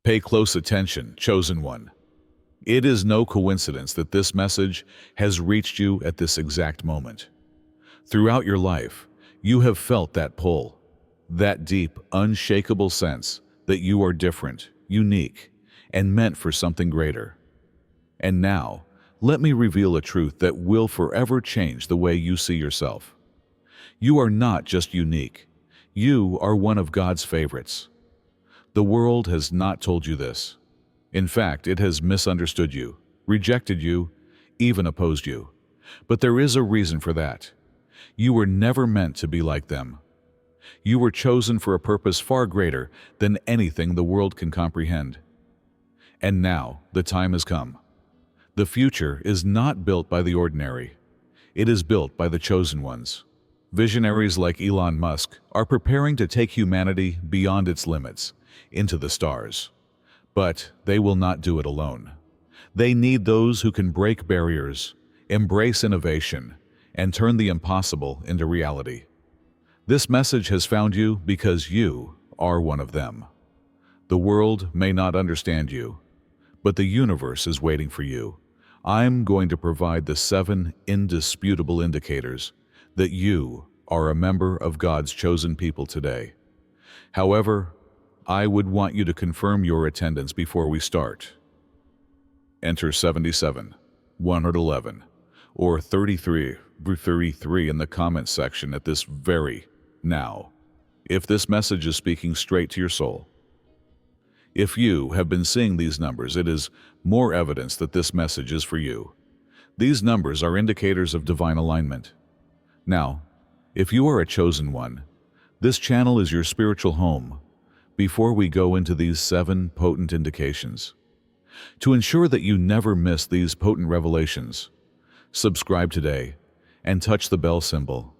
Pay close attention, chosen one. It is no coincidence that this message has reached you at this exact moment. Throughout your life, you have felt that pull, that deep, unshakable sense that you are different, unique, and meant for something greater. And now, let me reveal a truth that will forever change the way you see yourself. You are not just unique. You are one of God's favorites. The world has not told you this. In fact, it has misunderstood you, rejected you, even opposed you. But there is a reason for that. You were never meant to be like them. You were chosen for a purpose far greater than anything the world can comprehend. And now, the time has come. The future is not built by the ordinary. It is built by the chosen ones. Visionaries like Elon Musk are preparing to take humanity beyond its limits, into the stars. But they will not do it alone. They need those who can break barriers, embrace innovation, and turn the impossible into reality. This message has found you because you are one of them. The world may not understand you, but the universe is waiting for you. I'm going to provide the 7 indisputable indicators that you are a member of God's chosen people today. However, I would want you to confirm your attendance before we start. Enter 77, 111, or 33 in the comments section at this very now, if this message is speaking straight to your soul. If you have been seeing these numbers, it is more evidence that this message is for you. These numbers are indicators of divine alignment. Now, if you are a chosen one, this channel is your spiritual home. Before we go into these 7 potent indications, to ensure that you never miss these potent revelations, subscribe today and touch the bell symbol.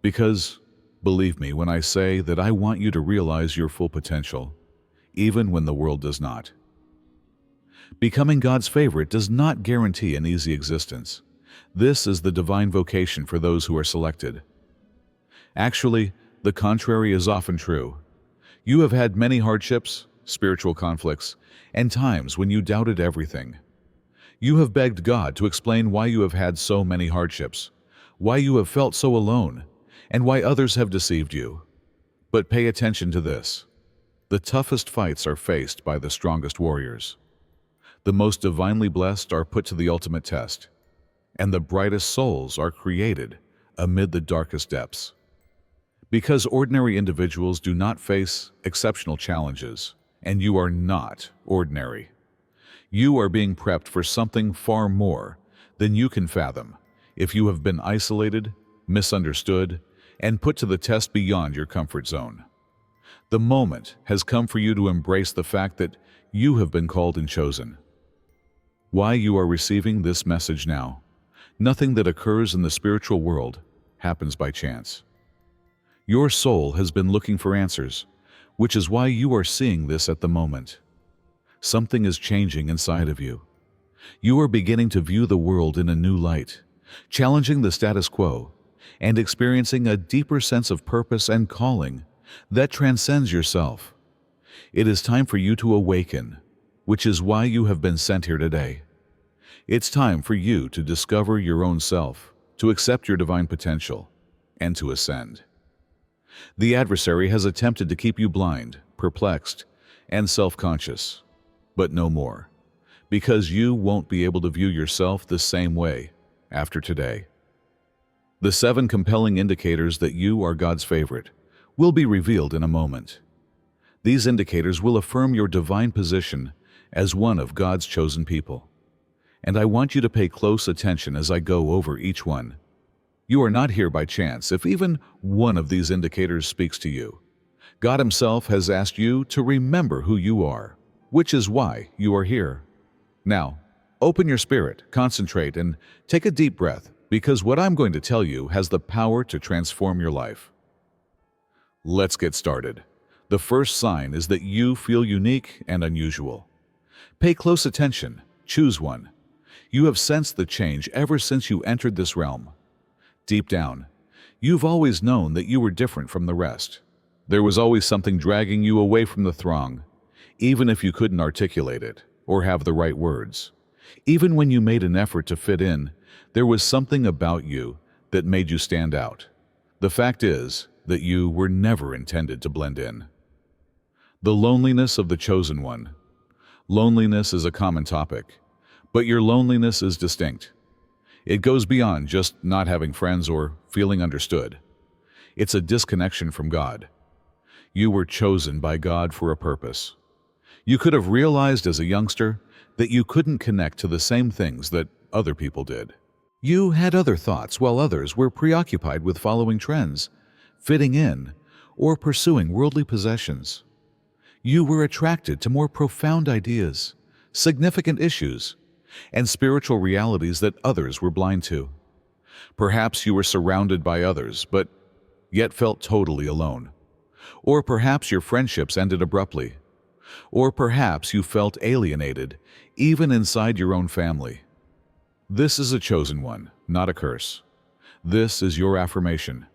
Because, believe me when I say that I want you to realize your full potential, even when the world does not. Becoming God's favorite does not guarantee an easy existence. This is the divine vocation for those who are selected. Actually, the contrary is often true. You have had many hardships, spiritual conflicts, and times when you doubted everything. You have begged God to explain why you have had so many hardships, why you have felt so alone, and why others have deceived you. But pay attention to this. The toughest fights are faced by the strongest warriors. The most divinely blessed are put to the ultimate test, and the brightest souls are created amid the darkest depths. Because ordinary individuals do not face exceptional challenges, and you are not ordinary. You are being prepped for something far more than you can fathom if you have been isolated, misunderstood, and put to the test beyond your comfort zone. The moment has come for you to embrace the fact that you have been called and chosen. Why you are receiving this message now? Nothing that occurs in the spiritual world happens by chance. Your soul has been looking for answers, which is why you are seeing this at the moment. Something is changing inside of you. You are beginning to view the world in a new light, challenging the status quo, and experiencing a deeper sense of purpose and calling that transcends yourself. It is time for you to awaken, which is why you have been sent here today. It's time for you to discover your own self, to accept your divine potential, and to ascend. The adversary has attempted to keep you blind, perplexed, and self-conscious, but no more, because you won't be able to view yourself the same way after today. The 7 compelling indicators that you are God's favorite will be revealed in a moment. These indicators will affirm your divine position as one of God's chosen people. And I want you to pay close attention as I go over each one. You are not here by chance if even one of these indicators speaks to you. God Himself has asked you to remember who you are, which is why you are here. Now, open your spirit, concentrate, and take a deep breath, because what I'm going to tell you has the power to transform your life. Let's get started. The first sign is that you feel unique and unusual. Pay close attention. Choose one. You have sensed the change ever since you entered this realm. Deep down, you've always known that you were different from the rest. There was always something dragging you away from the throng, even if you couldn't articulate it or have the right words. Even when you made an effort to fit in, there was something about you that made you stand out. The fact is that you were never intended to blend in. The loneliness of the chosen one. Loneliness is a common topic, but your loneliness is distinct. It goes beyond just not having friends or feeling understood. It's a disconnection from God. You were chosen by God for a purpose. You could have realized as a youngster that you couldn't connect to the same things that other people did. You had other thoughts while others were preoccupied with following trends, fitting in, or pursuing worldly possessions. You were attracted to more profound ideas, significant issues, and spiritual realities that others were blind to. Perhaps you were surrounded by others, but yet felt totally alone. Or perhaps your friendships ended abruptly. Or perhaps you felt alienated, even inside your own family. This is a chosen one, not a curse. This is your affirmation.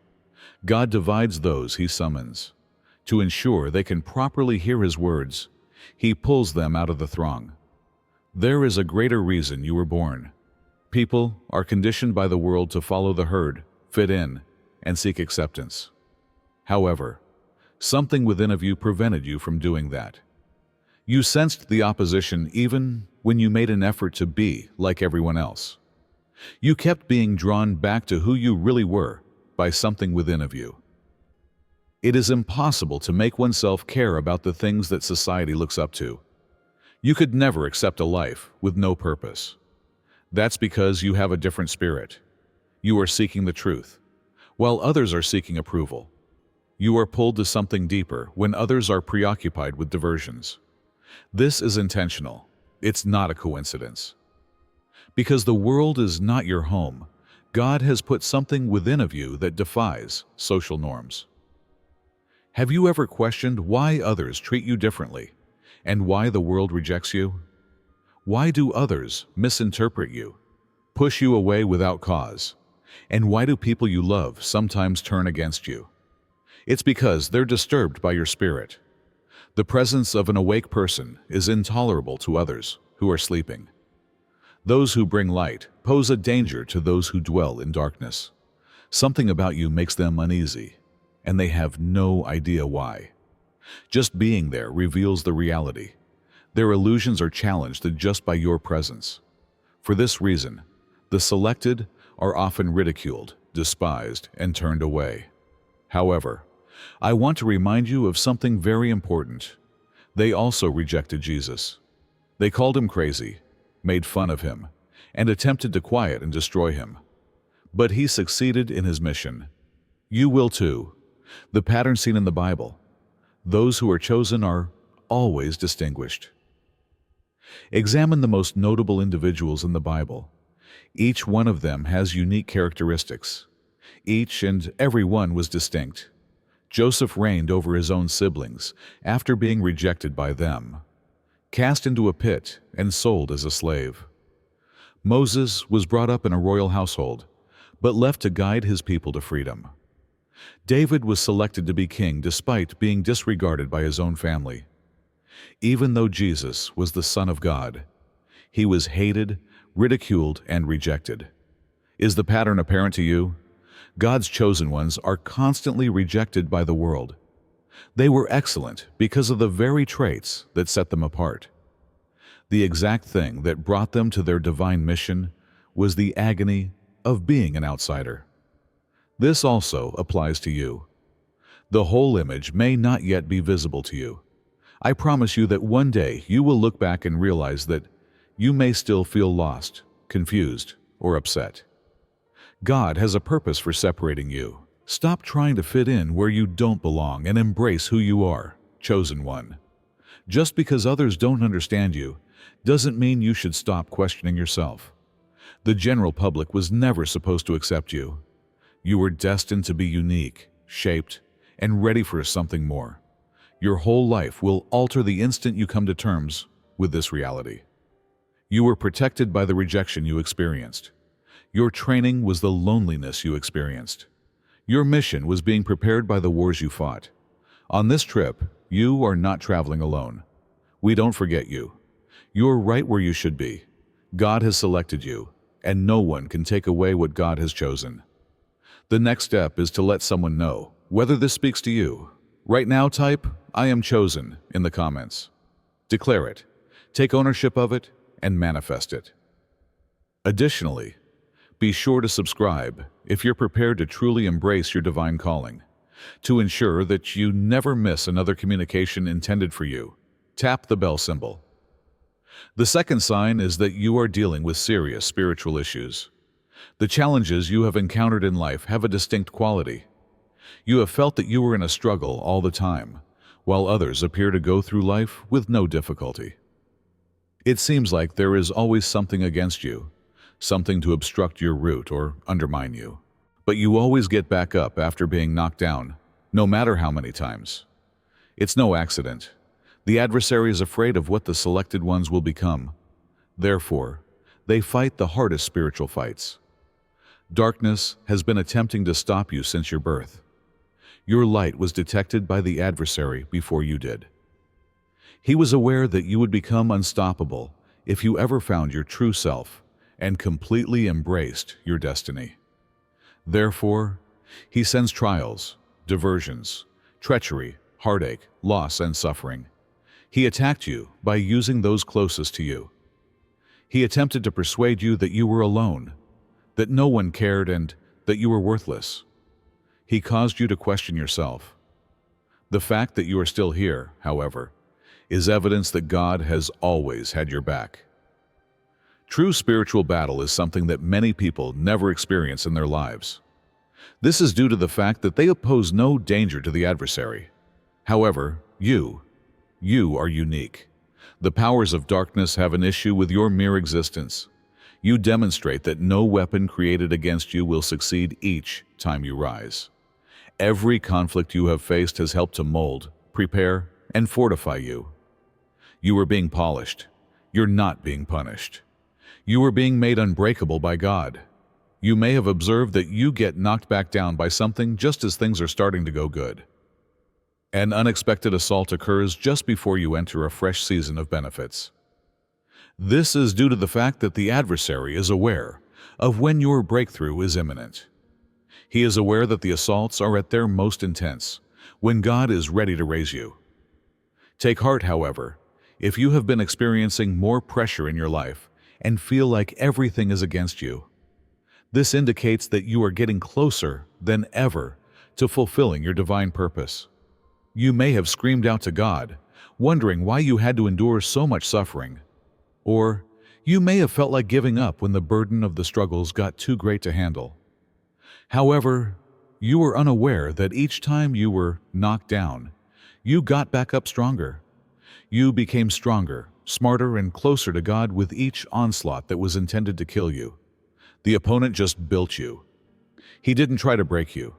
God divides those He summons. To ensure they can properly hear His words, He pulls them out of the throng. There is a greater reason you were born. People are conditioned by the world to follow the herd, fit in, and seek acceptance. However, something within of you prevented you from doing that. You sensed the opposition even when you made an effort to be like everyone else. You kept being drawn back to who you really were by something within of you. It is impossible to make oneself care about the things that society looks up to. You could never accept a life with no purpose. That's because you have a different spirit. You are seeking the truth, while others are seeking approval. You are pulled to something deeper when others are preoccupied with diversions. This is intentional. It's not a coincidence. Because the world is not your home, God has put something within of you that defies social norms. Have you ever questioned why others treat you differently and why the world rejects you? Why do others misinterpret you, push you away without cause? And why do people you love sometimes turn against you? It's because they're disturbed by your spirit. The presence of an awake person is intolerable to others who are sleeping. Those who bring light pose a danger to those who dwell in darkness. Something about you makes them uneasy, and they have no idea why. Just being there reveals the reality. Their illusions are challenged just by your presence. For this reason, the selected are often ridiculed, despised, and turned away. However, I want to remind you of something very important. They also rejected Jesus. They called Him crazy, made fun of Him, and attempted to quiet and destroy Him. But He succeeded in His mission. You will too. The pattern seen in the Bible. Those who are chosen are always distinguished. Examine the most notable individuals in the Bible. Each one of them has unique characteristics. Each and every one was distinct. Joseph reigned over his own siblings after being rejected by them, cast into a pit and sold as a slave. Moses was brought up in a royal household, but left to guide his people to freedom. David was selected to be king despite being disregarded by his own family. Even though Jesus was the Son of God, He was hated, ridiculed, and rejected. Is the pattern apparent to you? God's chosen ones are constantly rejected by the world. They were excellent because of the very traits that set them apart. The exact thing that brought them to their divine mission was the agony of being an outsider. This also applies to you. The whole image may not yet be visible to you. I promise you that one day you will look back and realize that you may still feel lost, confused, or upset. God has a purpose for separating you. Stop trying to fit in where you don't belong and embrace who you are, chosen one. Just because others don't understand you doesn't mean you should stop questioning yourself. The general public was never supposed to accept you. You were destined to be unique, shaped, and ready for something more. Your whole life will alter the instant you come to terms with this reality. You were protected by the rejection you experienced. Your training was the loneliness you experienced. Your mission was being prepared by the wars you fought. On this trip, you are not traveling alone. We don't forget you. You're right where you should be. God has selected you, and no one can take away what God has chosen. The next step is to let someone know whether this speaks to you. Right now, type, "I am chosen," in the comments. Declare it, take ownership of it, and manifest it. Additionally, be sure to subscribe if you're prepared to truly embrace your divine calling. To ensure that you never miss another communication intended for you, tap the bell symbol. The second sign is that you are dealing with serious spiritual issues. The challenges you have encountered in life have a distinct quality. You have felt that you were in a struggle all the time, while others appear to go through life with no difficulty. It seems like there is always something against you, something to obstruct your route or undermine you. But you always get back up after being knocked down, no matter how many times. It's no accident. The adversary is afraid of what the selected ones will become. Therefore, they fight the hardest spiritual fights. Darkness has been attempting to stop you since your birth. Your light was detected by the adversary before you did. He was aware that you would become unstoppable if you ever found your true self and completely embraced your destiny. Therefore, he sends trials, diversions, treachery, heartache, loss, and suffering. He attacked you by using those closest to you. He attempted to persuade you that you were alone, that no one cared, and that you were worthless. He caused you to question yourself. The fact that you are still here, however, is evidence that God has always had your back. True spiritual battle is something that many people never experience in their lives. This is due to the fact that they pose no danger to the adversary. However, you are unique. The powers of darkness have an issue with your mere existence. You demonstrate that no weapon created against you will succeed each time you rise. Every conflict you have faced has helped to mold, prepare, and fortify you. You are being polished. You're not being punished. You are being made unbreakable by God. You may have observed that you get knocked back down by something just as things are starting to go good. An unexpected assault occurs just before you enter a fresh season of benefits. This is due to the fact that the adversary is aware of when your breakthrough is imminent. He is aware that the assaults are at their most intense, when God is ready to raise you. Take heart, however, if you have been experiencing more pressure in your life and feel like everything is against you. This indicates that you are getting closer than ever to fulfilling your divine purpose. You may have screamed out to God, wondering why you had to endure so much suffering. Or you may have felt like giving up when the burden of the struggles got too great to handle. However, you were unaware that each time you were knocked down, you got back up stronger. You became stronger, smarter, and closer to God with each onslaught that was intended to kill you. The opponent just built you. He didn't try to break you.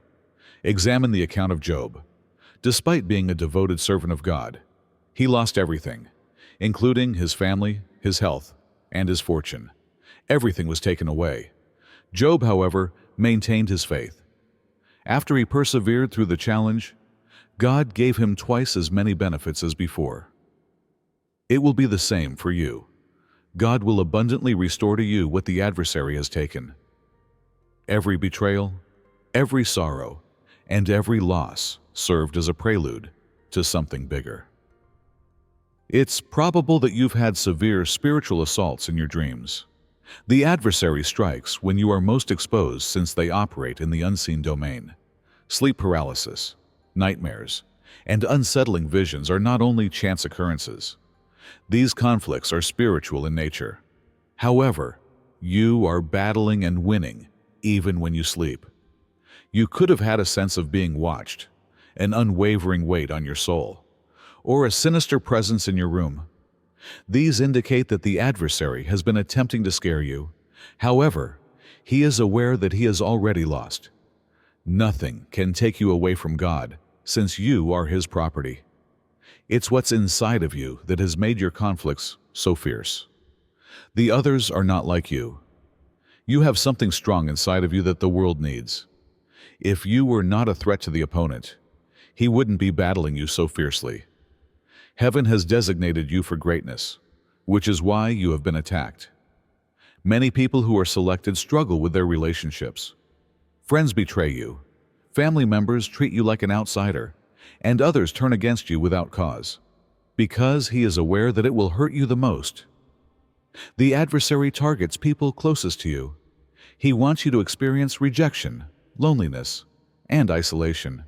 Examine the account of Job. Despite being a devoted servant of God, he lost everything, including his family, his health, and his fortune. Everything was taken away. Job, however, maintained his faith. After he persevered through the challenge, God gave him twice as many benefits as before. It will be the same for you. God will abundantly restore to you what the adversary has taken. Every betrayal, every sorrow, and every loss served as a prelude to something bigger. It's probable that you've had severe spiritual assaults in your dreams. The adversary strikes when you are most exposed, since they operate in the unseen domain. Sleep paralysis, nightmares, and unsettling visions are not only chance occurrences. These conflicts are spiritual in nature. However, you are battling and winning even when you sleep. You could have had a sense of being watched, an unwavering weight on your soul, or a sinister presence in your room. These indicate that the adversary has been attempting to scare you. However, he is aware that he has already lost. Nothing can take you away from God, since you are his property. It's what's inside of you that has made your conflicts so fierce. The others are not like you. You have something strong inside of you that the world needs. If you were not a threat to the opponent, he wouldn't be battling you so fiercely. Heaven has designated you for greatness, which is why you have been attacked. Many people who are selected struggle with their relationships. Friends betray you, family members treat you like an outsider, and others turn against you without cause, because he is aware that it will hurt you the most. The adversary targets people closest to you. He wants you to experience rejection, loneliness, and isolation.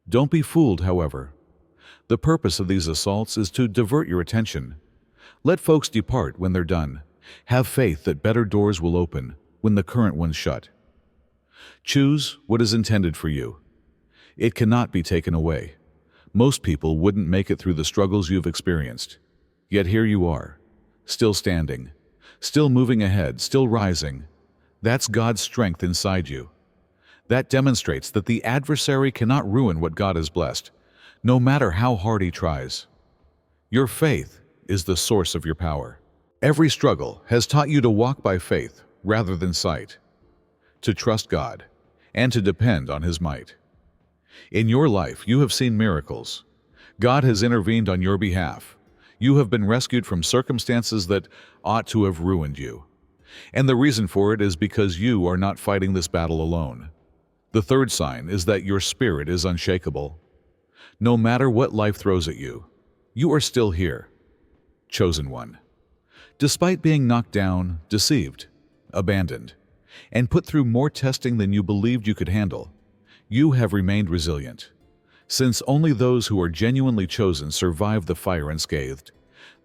Don't be fooled, however. The purpose of these assaults is to divert your attention. Let folks depart when they're done. Have faith that better doors will open when the current ones shut. Choose what is intended for you. It cannot be taken away. Most people wouldn't make it through the struggles you've experienced. Yet here you are, still standing, still moving ahead, still rising. That's God's strength inside you. That demonstrates that the adversary cannot ruin what God has blessed, no matter how hard he tries. Your faith is the source of your power. Every struggle has taught you to walk by faith rather than sight, to trust God, and to depend on His might. In your life, you have seen miracles. God has intervened on your behalf. You have been rescued from circumstances that ought to have ruined you. And the reason for it is because you are not fighting this battle alone. The third sign is that your spirit is unshakable. No matter what life throws at you, you are still here, chosen one. Despite being knocked down, deceived, abandoned, and put through more testing than you believed you could handle, you have remained resilient. Since only those who are genuinely chosen survive the fire unscathed,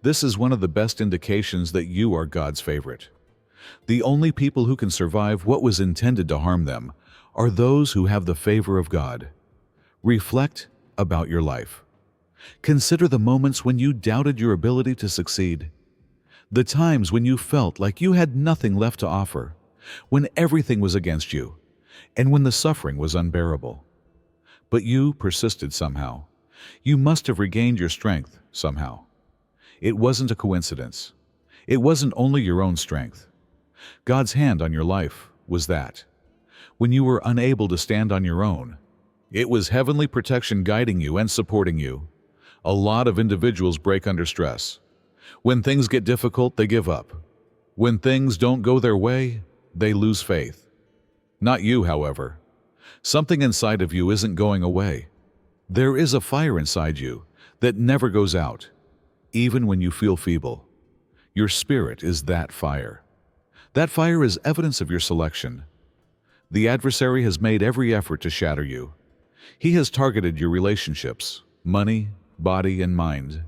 this is one of the best indications that you are God's favorite. The only people who can survive what was intended to harm them are those who have the favor of God. Reflect about your life. Consider the moments when you doubted your ability to succeed. The times when you felt like you had nothing left to offer, when everything was against you, and when the suffering was unbearable. But you persisted somehow. You must have regained your strength somehow. It wasn't a coincidence. It wasn't only your own strength. God's hand on your life was that. When you were unable to stand on your own, it was heavenly protection guiding you and supporting you. A lot of individuals break under stress. When things get difficult, they give up. When things don't go their way, they lose faith. Not you, however. Something inside of you isn't going away. There is a fire inside you that never goes out, even when you feel feeble. Your spirit is that fire. That fire is evidence of your selection. The adversary has made every effort to shatter you. He has targeted your relationships, money, body, and mind.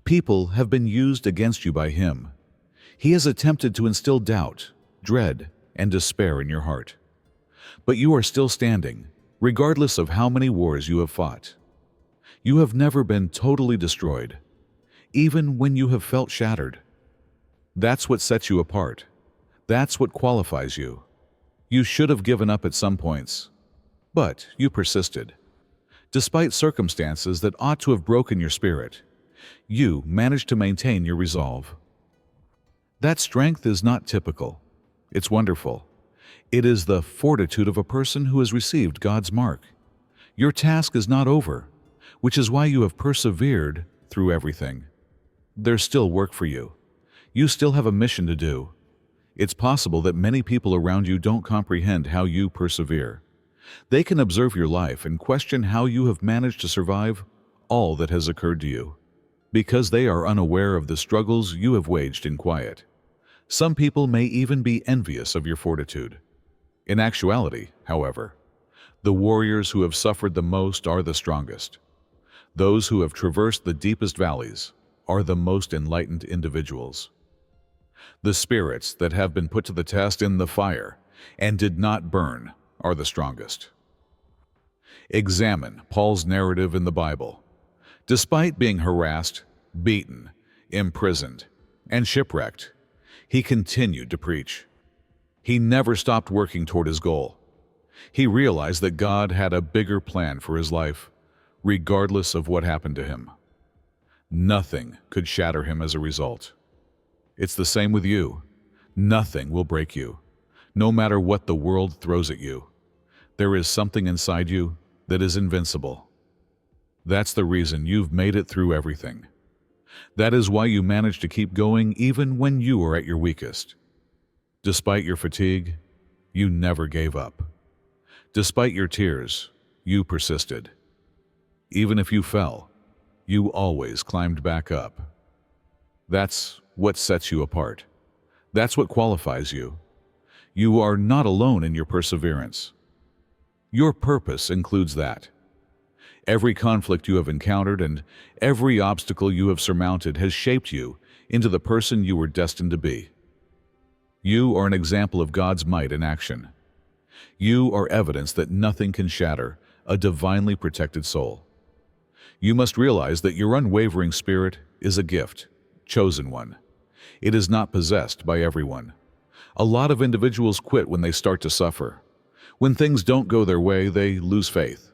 People have been used against you by him. He has attempted to instill doubt, dread, and despair in your heart. But you are still standing, regardless of how many wars you have fought. You have never been totally destroyed, even when you have felt shattered. That's what sets you apart. That's what qualifies you. You should have given up at some points, but you persisted. Despite circumstances that ought to have broken your spirit, you managed to maintain your resolve. That strength is not typical. It's wonderful. It is the fortitude of a person who has received God's mark. Your task is not over, which is why you have persevered through everything. There's still work for you. You still have a mission to do. It's possible that many people around you don't comprehend how you persevere. They can observe your life and question how you have managed to survive all that has occurred to you, because they are unaware of the struggles you have waged in quiet. Some people may even be envious of your fortitude. In actuality, however, the warriors who have suffered the most are the strongest. Those who have traversed the deepest valleys are the most enlightened individuals. The spirits that have been put to the test in the fire and did not burn are the strongest. Examine Paul's narrative in the Bible. Despite being harassed, beaten, imprisoned, and shipwrecked, he continued to preach. He never stopped working toward his goal. He realized that God had a bigger plan for his life, regardless of what happened to him. Nothing could shatter him as a result. It's the same with you. Nothing will break you, no matter what the world throws at you. There is something inside you that is invincible. That's the reason you've made it through everything. That is why you managed to keep going even when you are at your weakest. Despite your fatigue, you never gave up. Despite your tears, you persisted. Even if you fell, you always climbed back up. That's what sets you apart. That's what qualifies you. You are not alone in your perseverance. Your purpose includes that. Every conflict you have encountered and every obstacle you have surmounted has shaped you into the person you were destined to be. You are an example of God's might in action. You are evidence that nothing can shatter a divinely protected soul. You must realize that your unwavering spirit is a gift, chosen one. It is not possessed by everyone. A lot of individuals quit when they start to suffer. When things don't go their way, they lose faith.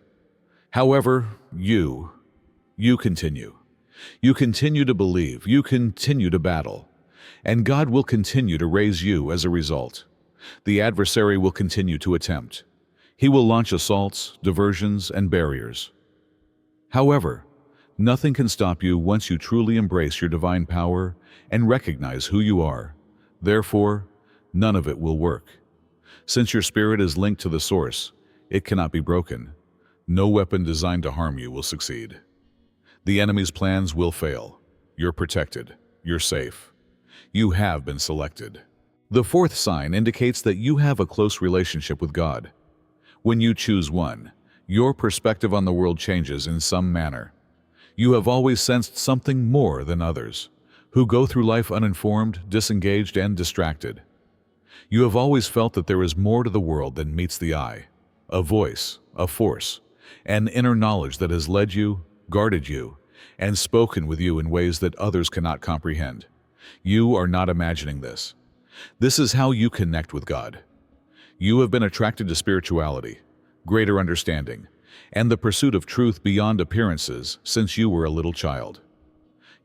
However, you continue. You continue to believe. You continue to battle. And God will continue to raise you as a result. The adversary will continue to attempt. He will launch assaults, diversions, and barriers. However, nothing can stop you once you truly embrace your divine power and recognize who you are. Therefore, none of it will work. Since your spirit is linked to the source, it cannot be broken. No weapon designed to harm you will succeed. The enemy's plans will fail. You're protected. You're safe. You have been selected. The fourth sign indicates that you have a close relationship with God. When you choose one, your perspective on the world changes in some manner. You have always sensed something more than others, who go through life uninformed, disengaged, and distracted. You have always felt that there is more to the world than meets the eye, a voice, a force, an inner knowledge that has led you, guarded you, and spoken with you in ways that others cannot comprehend. You are not imagining this. This is how you connect with God. You have been attracted to spirituality, greater understanding, and the pursuit of truth beyond appearances since you were a little child.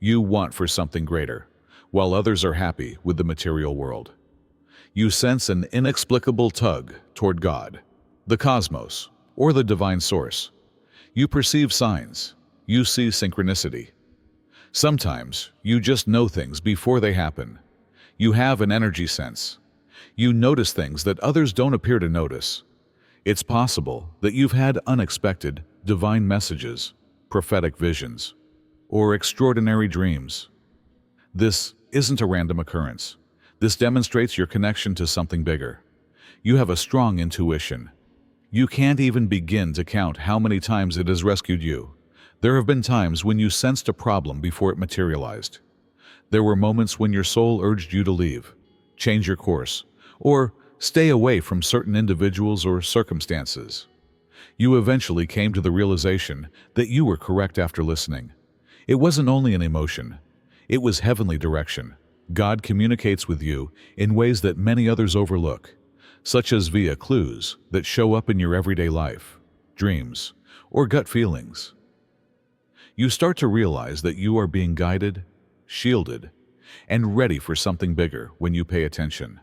You want for something greater, while others are happy with the material world. You sense an inexplicable tug toward God, the cosmos, or the divine source. You perceive signs. You see synchronicity. Sometimes you just know things before they happen. You have an energy sense. You notice things that others don't appear to notice. It's possible that you've had unexpected, divine messages, prophetic visions, or extraordinary dreams. This isn't a random occurrence. This demonstrates your connection to something bigger. You have a strong intuition. You can't even begin to count how many times it has rescued you. There have been times when you sensed a problem before it materialized. There were moments when your soul urged you to leave, change your course, or stay away from certain individuals or circumstances. You eventually came to the realization that you were correct after listening. It wasn't only an emotion. It was heavenly direction. God communicates with you in ways that many others overlook, such as via clues that show up in your everyday life, dreams, or gut feelings. You start to realize that you are being guided, shielded, and ready for something bigger when you pay attention.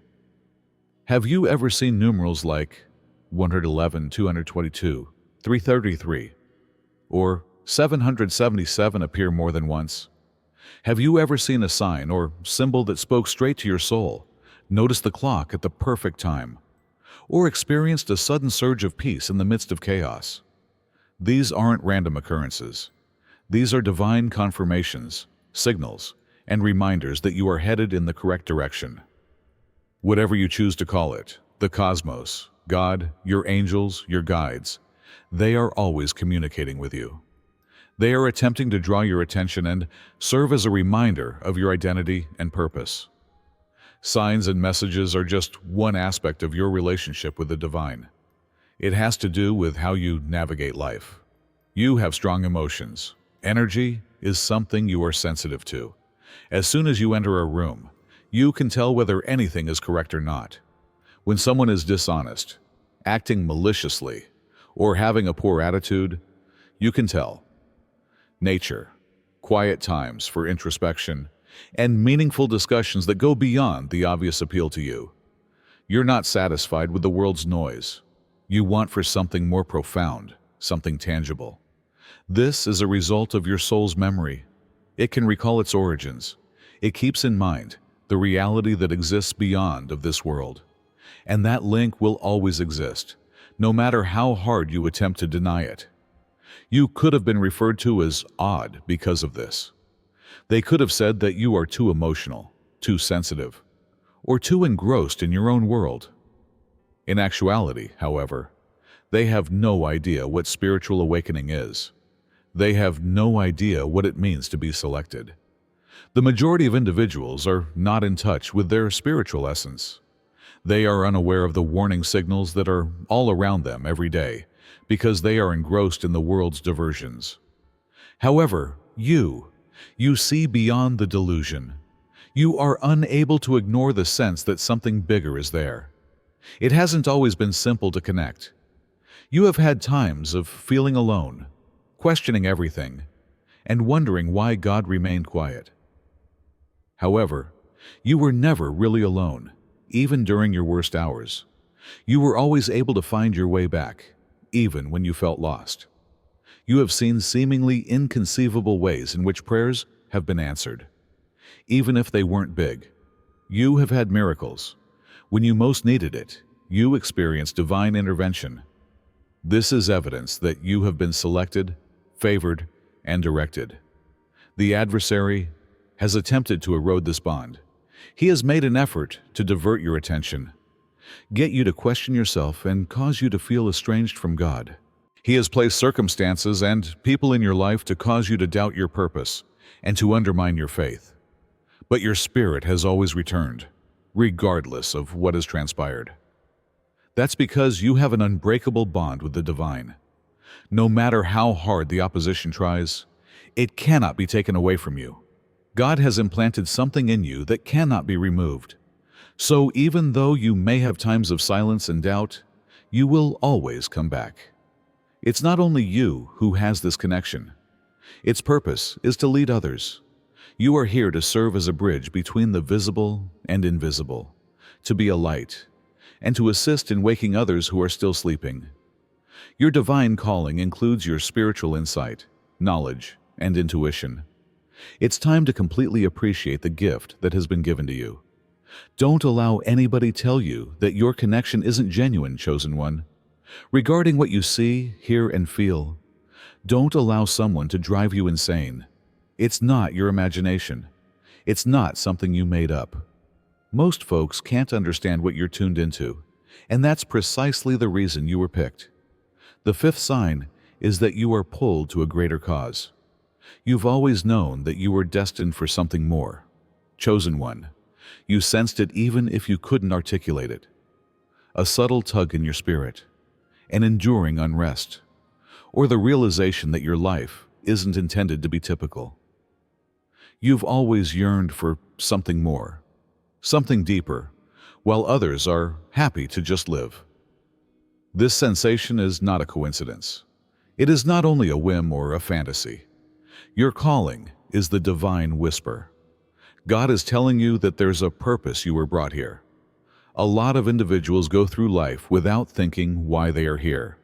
Have you ever seen numerals like 111, 222, 333, or 777 appear more than once? Have you ever seen a sign or symbol that spoke straight to your soul, noticed the clock at the perfect time, or experienced a sudden surge of peace in the midst of chaos? These aren't random occurrences. These are divine confirmations, signals, and reminders that you are headed in the correct direction. Whatever you choose to call it, the cosmos, God, your angels, your guides, they are always communicating with you. They are attempting to draw your attention and serve as a reminder of your identity and purpose. Signs and messages are just one aspect of your relationship with the divine. It has to do with how you navigate life. You have strong emotions. Energy is something you are sensitive to. As soon as you enter a room, you can tell whether anything is correct or not. When someone is dishonest, acting maliciously, or having a poor attitude, you can tell. Nature, quiet times for introspection, and meaningful discussions that go beyond the obvious appeal to you. You're not satisfied with the world's noise. You want for something more profound, something tangible. This is a result of your soul's memory. It can recall its origins. It keeps in mind the reality that exists beyond of this world. And that link will always exist, no matter how hard you attempt to deny it. You could have been referred to as odd because of this. They could have said that you are too emotional, too sensitive, or too engrossed in your own world. In actuality, however, they have no idea what spiritual awakening is. They have no idea what it means to be selected. The majority of individuals are not in touch with their spiritual essence. They are unaware of the warning signals that are all around them every day because they are engrossed in the world's diversions. However, you see beyond the delusion. You are unable to ignore the sense that something bigger is there. It hasn't always been simple to connect. You have had times of feeling alone, questioning everything, and wondering why God remained quiet. However, you were never really alone, even during your worst hours. You were always able to find your way back, even when you felt lost. You have seen seemingly inconceivable ways in which prayers have been answered. Even if they weren't big, you have had miracles. When you most needed it, you experienced divine intervention. This is evidence that you have been selected, favored, and directed. The adversary has attempted to erode this bond. He has made an effort to divert your attention, get you to question yourself, and cause you to feel estranged from God. He has placed circumstances and people in your life to cause you to doubt your purpose and to undermine your faith. But your spirit has always returned, regardless of what has transpired. That's because you have an unbreakable bond with the divine. No matter how hard the opposition tries, it cannot be taken away from you. God has implanted something in you that cannot be removed. So even though you may have times of silence and doubt, you will always come back. It's not only you who has this connection. Its purpose is to lead others. You are here to serve as a bridge between the visible and invisible, to be a light, and to assist in waking others who are still sleeping. Your divine calling includes your spiritual insight, knowledge, and intuition. It's time to completely appreciate the gift that has been given to you. Don't allow anybody tell you that your connection isn't genuine, chosen one. Regarding what you see, hear, and feel, don't allow someone to drive you insane. It's not your imagination. It's not something you made up. Most folks can't understand what you're tuned into, and that's precisely the reason you were picked. The fifth sign is that you are pulled to a greater cause. You've always known that you were destined for something more. Chosen one. You sensed it even if you couldn't articulate it. A subtle tug in your spirit, an enduring unrest, or the realization that your life isn't intended to be typical. You've always yearned for something more, something deeper, while others are happy to just live. This sensation is not a coincidence. It is not only a whim or a fantasy. Your calling is the divine whisper. God is telling you that there's a purpose you were brought here. A lot of individuals go through life without thinking why they are here.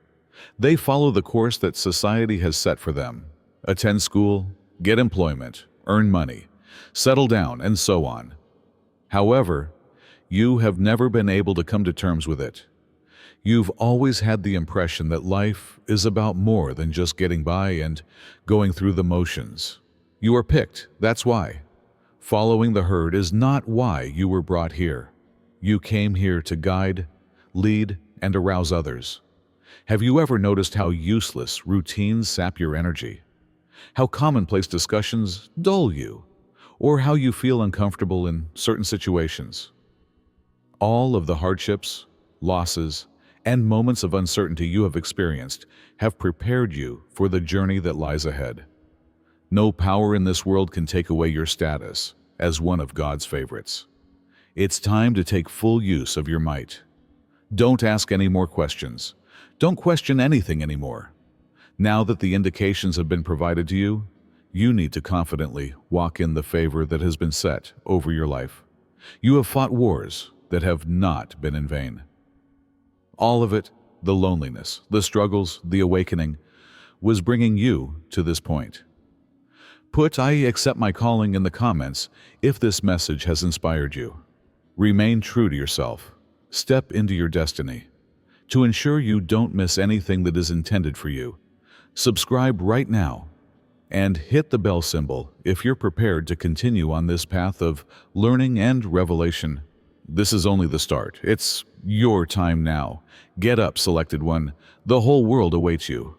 They follow the course that society has set for them. Attend school, get employment, earn money, settle down, and so on. However, you have never been able to come to terms with it. You've always had the impression that life is about more than just getting by and going through the motions. You are picked, that's why. Following the herd is not why you were brought here. You came here to guide, lead, and arouse others. Have you ever noticed how useless routines sap your energy? How commonplace discussions dull you? Or how you feel uncomfortable in certain situations? All of the hardships, losses, and moments of uncertainty you have experienced have prepared you for the journey that lies ahead. No power in this world can take away your status as one of God's favorites. It's time to take full use of your might. Don't ask any more questions. Don't question anything anymore. Now that the indications have been provided to you, you need to confidently walk in the favor that has been set over your life. You have fought wars that have not been in vain. All of it, the loneliness, the struggles, the awakening, was bringing you to this point. Put "I accept my calling" in the comments if this message has inspired you. Remain true to yourself. Step into your destiny. To ensure you don't miss anything that is intended for you, subscribe right now and hit the bell symbol if you're prepared to continue on this path of learning and revelation. This is only the start. It's your time now. Get up, selected one. The whole world awaits you.